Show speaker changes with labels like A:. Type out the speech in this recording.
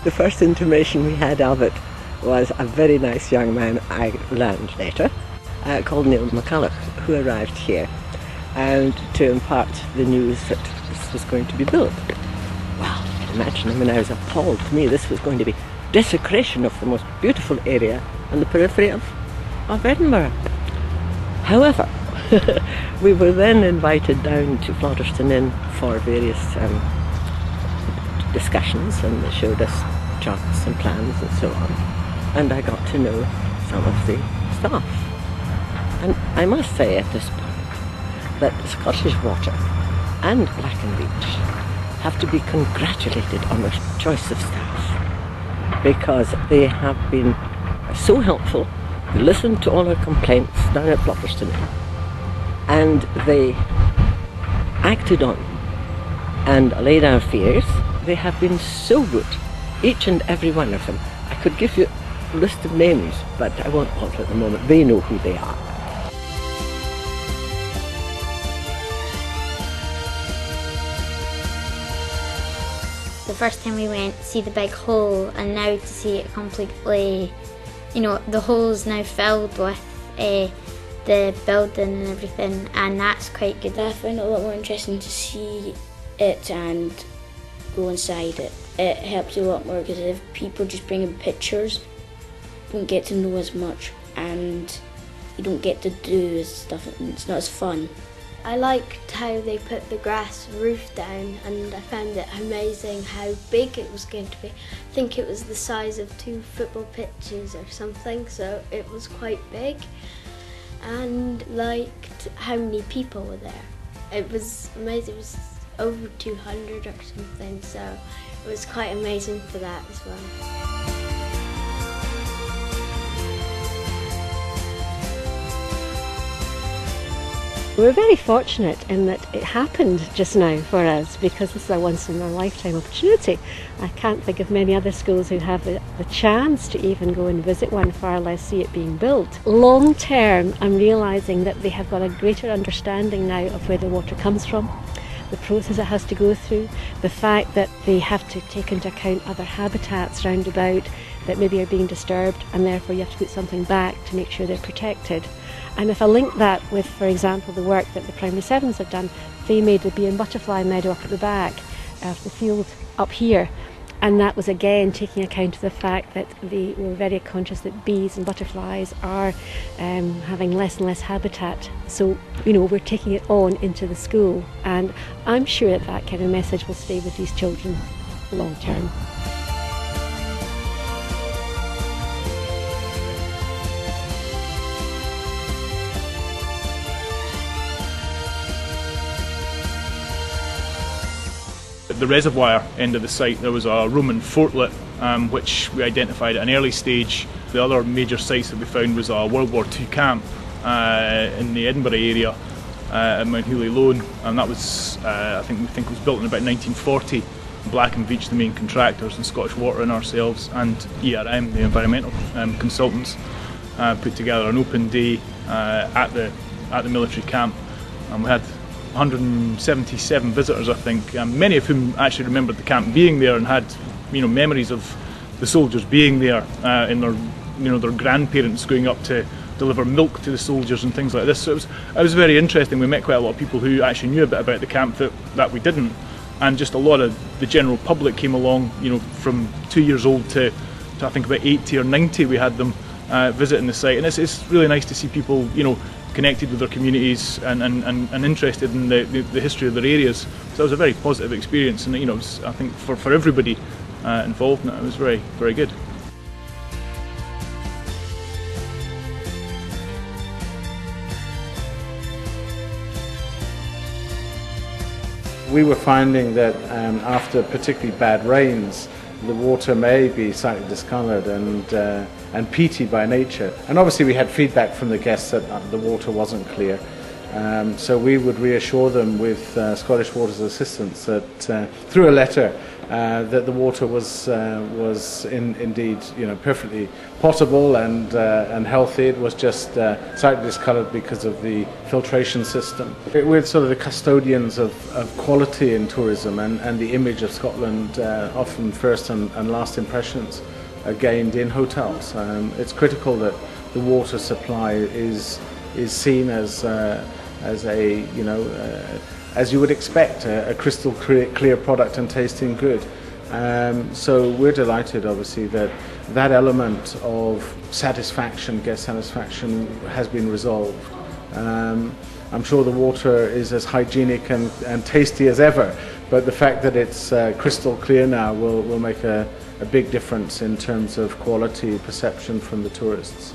A: The first intimation we had of it was a very nice young man, I learned later, called Neil McCulloch, who arrived here and to impart the news that this was going to be built. Well, you can imagine, I mean, I was appalled. To me, this was going to be desecration of the most beautiful area on the periphery of Edinburgh. However, we were then invited down to Flotterstone Inn for various discussions, and they showed us charts and plans and so on. And I got to know some of the staff. And I must say at this point that Scottish Water and Black & Veatch have to be congratulated on their choice of staff, because they have been so helpful. They listened to all our complaints down at Flotterstone Inn, and they acted on and allayed our fears. They have been so good, each and every one of them. I could give you a list of names, but I won't bother at the moment. They know who they are.
B: The first time we went to see the big hole, and now to see it completely, the hole's now filled with the building and everything, and that's quite good.
C: I found it a lot more interesting to see it and go inside it. It helps you a lot more, because if people just bring in pictures, you don't get to know as much, and you don't get to do as stuff, and it's not as fun.
D: I liked how they put the grass roof down, and I found it amazing how big it was going to be. I think it was the size of 2 football pitches or something, so it was quite big. And liked how many people were there. It was amazing. It was over 200 or something, so it was quite amazing for that as well.
E: We're very fortunate in that it happened just now for us, because this is a once-in-a-lifetime opportunity. I can't think of many other schools who have the chance to even go and visit one, far less see it being built. Long term, I'm realising that they have got a greater understanding now of where the water comes from, the process it has to go through, the fact that they have to take into account other habitats round about that maybe are being disturbed, and therefore you have to put something back to make sure they're protected. And if I link that with, for example, the work that the Primary 7s have done, they made the bee and butterfly meadow up at the back of the field up here. And that was again taking account of the fact that they were very conscious that bees and butterflies are having less and less habitat. So, we're taking it on into the school. And I'm sure that that kind of message will stay with these children long term.
F: At the reservoir end of the site there was a Roman fortlet which we identified at an early stage. The other major sites that we found was a World War II camp in the Edinburgh area at Mount Hooley Lone, and that was I think it was built in about 1940. Black & Veatch, the main contractors, and Scottish Water and ourselves and ERM, the environmental consultants, put together an open day at the military camp, and we had 177 visitors, I think, many of whom actually remembered the camp being there and had memories of the soldiers being there, and their grandparents going up to deliver milk to the soldiers and things like this. So it was very interesting. We met quite a lot of people who actually knew a bit about the camp that we didn't, and just a lot of the general public came along, from 2 years old to I think about 80 or 90. We had them visiting the site, and it's really nice to see people connected with their communities and interested in the history of their areas. So it was a very positive experience, and it was, I think, for everybody involved in it, it was very, very good.
G: We were finding that after particularly bad rains, the water may be slightly discoloured and peaty by nature. And obviously we had feedback from the guests that the water wasn't clear. So we would reassure them with Scottish Water's assistance that through a letter that the water was indeed, perfectly potable and healthy. It was just slightly discoloured because of the filtration system. We're sort of the custodians of quality in tourism, and the image of Scotland, often first and last impressions, are gained in hotels. It's critical that the water supply is seen as as you would expect, a crystal clear product and tasting good. So we're delighted, obviously, that element of satisfaction, guest satisfaction, has been resolved. I'm sure the water is as hygienic and tasty as ever, but the fact that it's crystal clear now will make a big difference in terms of quality perception from the tourists.